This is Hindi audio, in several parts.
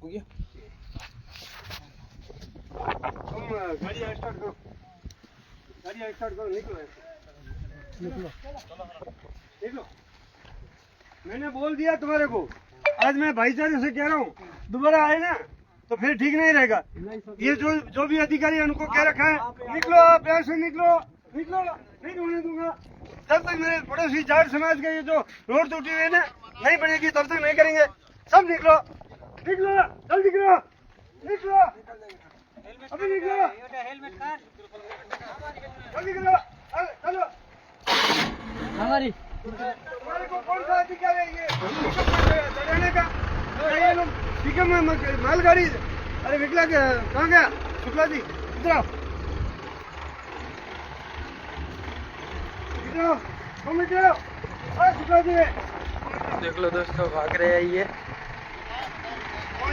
हो गया। तुम गाड़ी स्टार्ट करो, गाड़ी स्टार्ट करो, निकलो निकलो निकलो। मैंने बोल दिया तुम्हारे को, आज मैं भाईचारे से कह रहा हूँ, दोबारा आए ना तो फिर ठीक नहीं रहेगा। ये जो भी अधिकारी है उनको कह रखा है, निकलो आप यहाँ से, निकलो निकलो, नहीं होने दूंगा जब तक मेरे पड़ोसी जाट समाज का ये जो रोड टूटी हुई है ना नहीं बनेगी तब तक नहीं करेंगे। सब निकलो निकलो, जल्दी करो, निकलो अभी, निकलो जल्दी करो, चलो। हमारी तुम्हारे को कौन सा अधिकार है ये चढ़ाने का? ये लोग पिकअप में मालगाड़ी, अरे विकला कहाँ गया शुक्ला जी? इधर आओ, इधर आओ, तुम इधर आओ, शुक्ला जी देख लो दोस्तों, भाग रहे हैं ये।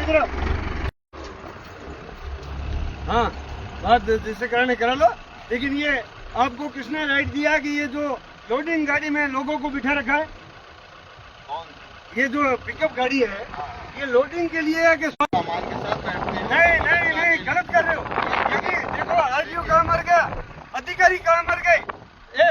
इधर आओ। हाँ, बात जिससे कराने करा लो, लेकिन ये आपको किसने राइट दिया कि ये जो लोडिंग गाड़ी में लोगों को बिठा रखा है? ये जो पिकअप गाड़ी है ये लोडिंग के लिए है कि सामान के साथ बैठते हैं? नहीं नहीं नहीं, गलत कर रहे हो। क्योंकि देखो आरटीओ कहाँ मर गया, अधिकारी कहाँ मर गए। ये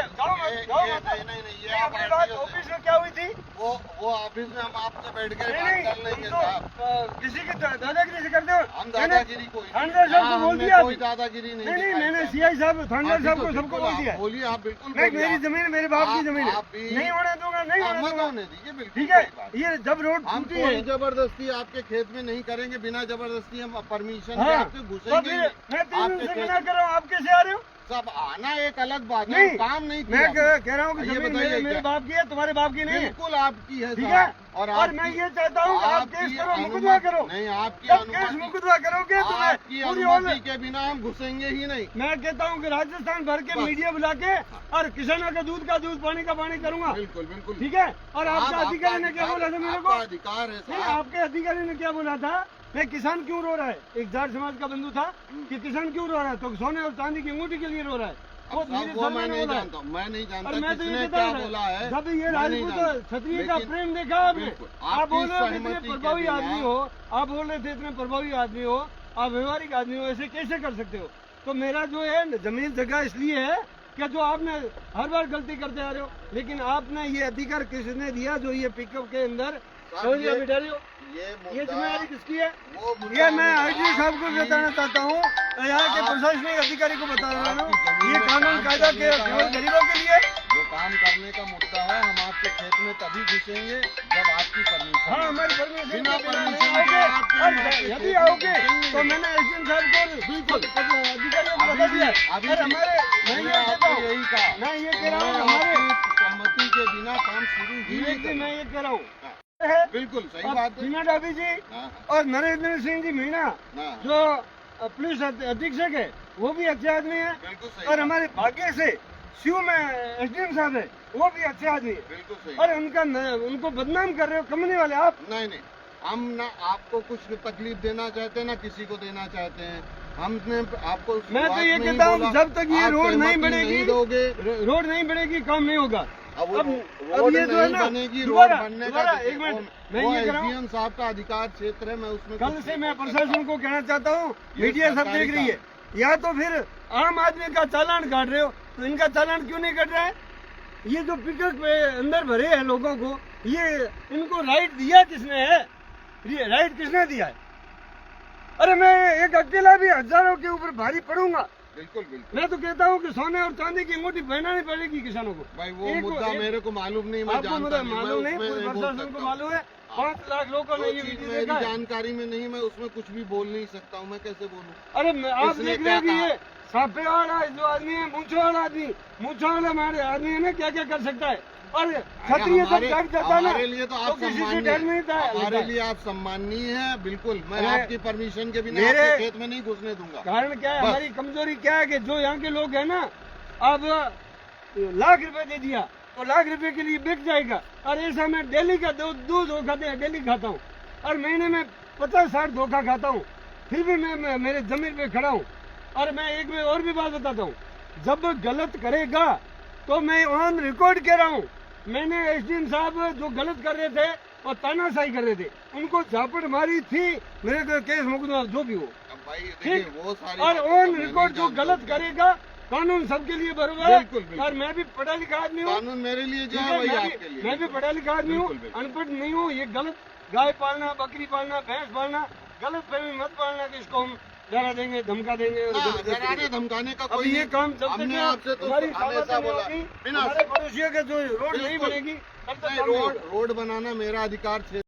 आप बात ऑफिस में क्या हुई थी? वो ऑफिस में हम आपसे बैठ के बात नहीं कर लेंगे तुम तो साहब। किसी की दादागिरी से करते हो। हम दादागिरी कोई थानेदार साहब को बोल दिया, कोई दादागिरी नहीं। नहीं मैंने सीआई साहब थानेदार साहब को सबको बोल दिया। बोलिए आप, बिल्कुल नहीं, मेरी जमीन मेरे बाप की जमीन है, नहीं होने दूंगा, नहीं होने मत दूंगा। होने दीजिए, बिल्कुल ठीक है, ये जब रोड हम टूटी है। कोई जबरदस्ती आपके खेत में नहीं करेंगे, बिना जबरदस्ती हम परमिशन के हाँ, आपसे तो घुसेंगे फिर मैं 3 दिन आपके से खेत मना कर रहा हूँ, आप कैसे आ रहे हो? सब आना एक अलग बात है, नहीं, काम नहीं मैं किया। कह रहा हूँ कि ये जमीन बताइए मेरे क्या? बाप की है, तुम्हारे बाप की नहीं है। बिल्कुल आपकी है ठीक है, साहब। और मैं ये चाहता हूँ कि आप केस करो, मुकदमा करो। नहीं, आपकी जब केस अनुमति, मुकदमा करोगे तो मैं आपकी पूरी अनुमति के बिना हम घुसेंगे ही नहीं। मैं कहता हूँ कि राजस्थान भर के मीडिया बुला के और किसानों का दूध, पानी का पानी करूंगा। बिल्कुल बिल्कुल ठीक है, और आपका अधिकारी ने क्या बोला था मेरे को? आपका अधिकार है नहीं, साहब। आपके अधिकारी ने क्या बोला था? मैं किसान क्यों रो रहा है? एक जाट समाज का बंधु था कि किसान क्यों रो रहा है? तो सोने और चांदी की अंगूठी के लिए रो रहा है। वो मेरे वो सामने मैं नहीं बोला है। जानता, मैं नहीं और जानता मैं तो ये किसने बता क्या रहा बोला है। जब ये मैं नहीं राजपूत जानता। क्षत्रिय का लेकिन प्रेम देखा आपने, बिल्कुल, आप आपकी बोल रहे हो कि सहमति इतने के प्रभावी बिना- आदमी हो, आप बोल रहे थे इतने प्रभावी आदमी हो, आप व्यवहारिक आदमी हो, ऐसे कैसे कर सकते हो? तो मेरा जो है जमीन जगह इसलिए है कि जो आपने हर बार गलती करते आ रहे हो, लेकिन आपने ये अधिकार किसने दिया जो ये पिकअप के अंदर बिठा रहे हो? ये जिम्मेदारी किसकी है? ये मैं आईजी साहब को बताना चाहता हूँ, यहाँ के प्रशासनिक अधिकारी को बता रहा हूँ, ये कानून कायदा के केवल गरीबों के लिए। जो काम करने का मुद्दा है, हम आपके खेत में तभी घुसेंगे जब आपकी परमिशन। हाँ, हमारी परमिशन बिना के बिना नहीं परमिशन आओगे, के आपके और हमारे यदि खेत में आओगे घुसेंगे। तो मैंने एसडीएम साहब को बिल्कुल अधिकारियों को बता दिया। अभी और हमारे मैं ये कहता हूँ, यही कहा, मैं ये कह रहा हूँ मैं हमारे आपकी सहमति के बिना काम शुरू ही नहीं मैं ये कह रहा हूँ करूँगा। बिल्कुल सही और बात है। मीना डाबी जी हाँ, और नरेंद्र सिंह जी मीणा हाँ, जो पुलिस अधीक्षक है वो भी अच्छे आदमी है, बिल्कुल सही और बात। हमारे भाग्य से शिव में एसडीएम साहब है वो भी अच्छे आदमी है, बिल्कुल सही। और उनको बदनाम कर रहे हो कंपनी वाले आप। नहीं नहीं, हम ना आपको कुछ तकलीफ देना चाहते हैं ना किसी को देना चाहते हैं। हमने आपको मैं तो शुरुआत ये में ही कहता हूँ बोला, जब तक ये आप रोड नहीं सहमति बनेगी, नहीं दोगे। रोड नहीं बनेगी, काम नहीं होगा। अब अब रोड ये जो है नहीं ना, बनेगी, रोड दोबारा बनने दोबारा का एक मिनट, मैं वो ये कह रहा हूँ, एसडीएम साहब का अधिकार क्षेत्र है, मैं उसमें कल कुछ से नहीं मैं बोल प्रशासन को कहना चाहता हूँ, मीडिया सब देख रही है, या तो फिर आम आदमी का चालान काट रहे हो, तो इनका चालान क्यों नहीं कट रहा है? ये जो पिकअप अंदर भरे हैं लोगों को, ये इनको राइट दिया किसने है? ये राइट किसने दिया है? अरे मैं एक अकेला भी हजारों के ऊपर भारी पड़ूंगा। बिल्कुल बिल्कुल। मैं तो कहता हूँ कि सोने और चांदी की अंगूठी पहनानी पड़ेगी किसानों को। भाई वो एक- मुद्दा एक- मेरे को मालूम नहीं, मैं आपको जानता मुझे नहीं, मालूम नहीं, मैं पूरे उसमें बोल प्रशासन सकता को हूँ। मालूम है, 5 लाख लोगों ने ये जो चीज वीडियो मेरी देखा है। जानकारी में नहीं, मैं उसमें कुछ भी बोल नहीं सकता हूँ, मैं कैसे बोलूँ? अरे आप इसने देख रहे हैं कि क्या ये साफे वाला जो आदमी है, मूंछों वाला आदमी, मूंछों वाला हमारे आदमी है ना, क्या क्या कर सकता है। और क्षत्रिय जब हमारे डर जाता है ना, हमारे लिए तो आप किसी से सम्माननीय डर नहीं था। हमारे लिए आप सम्माननीय हैं, बिल्कुल। मैं अरे, आपकी परमिशन के बिना मेरे- आपके खेत में नहीं घुसने दूंगा। कारण क्या है, बस। हमारी कमजोरी क्या है कि जो यहाँ के लोग हैं ना, अब लाख रुपए दे दिया तो लाख रुपए के लिए बिक जाएगा, और ऐसा मैं डेली का दूध धोखा डेली खाता हूँ, और महीने में 50-60 धोखा खाता हूँ, फिर भी मैं मेरे जमीन पे खड़ा हूँ। और मैं एक में और भी बात बताता हूँ, जब गलत करेगा तो मैं ऑन रिकॉर्ड कह रहा हूँ, मैंने एसडीएम साहब जो गलत कर रहे थे और तानाशाही कर रहे थे, उनको झापड़ मारी थी, मेरे को केस मुकदमा जो भी हो, अब भाई देखिए ठीक। वो सारी और बातें तो ऑन मैं रिकॉर्ड नहीं जो जानता गलत हूँ। करेगा, कानून सबके लिए बराबर है। बिल्कुल, बिल्कुल। और मैं भी पढ़ा लिखा आदमी हूँ, कानून मेरे लिए जो ठीक है है, वही मैं आपके भी- लिए। मैं भी पढ़ा लिखा आदमी हूँ, बिल्कुल, बिल्कुल। अनपढ़ नहीं हूँ। ये गलत गाय पालना, बकरी पालना, भैंस पालना, गलत फहमी मत पालना कि इसको हम डरा देंगे, धमका देंगे और ना, गलत करके डराने देंगे। धमकाने का अब कोई ये काम जब तक हमने ना आपसे तो हमारी हमेशा सामर्थ्य नहीं बोला होगी, बिना हमारे पड़ोसियों के जो रोड नहीं बिल्कुल। बनेगी, तब तक नहीं, काम नहीं होगा। रोड बनाना मेरा अधिकार क्षेत्र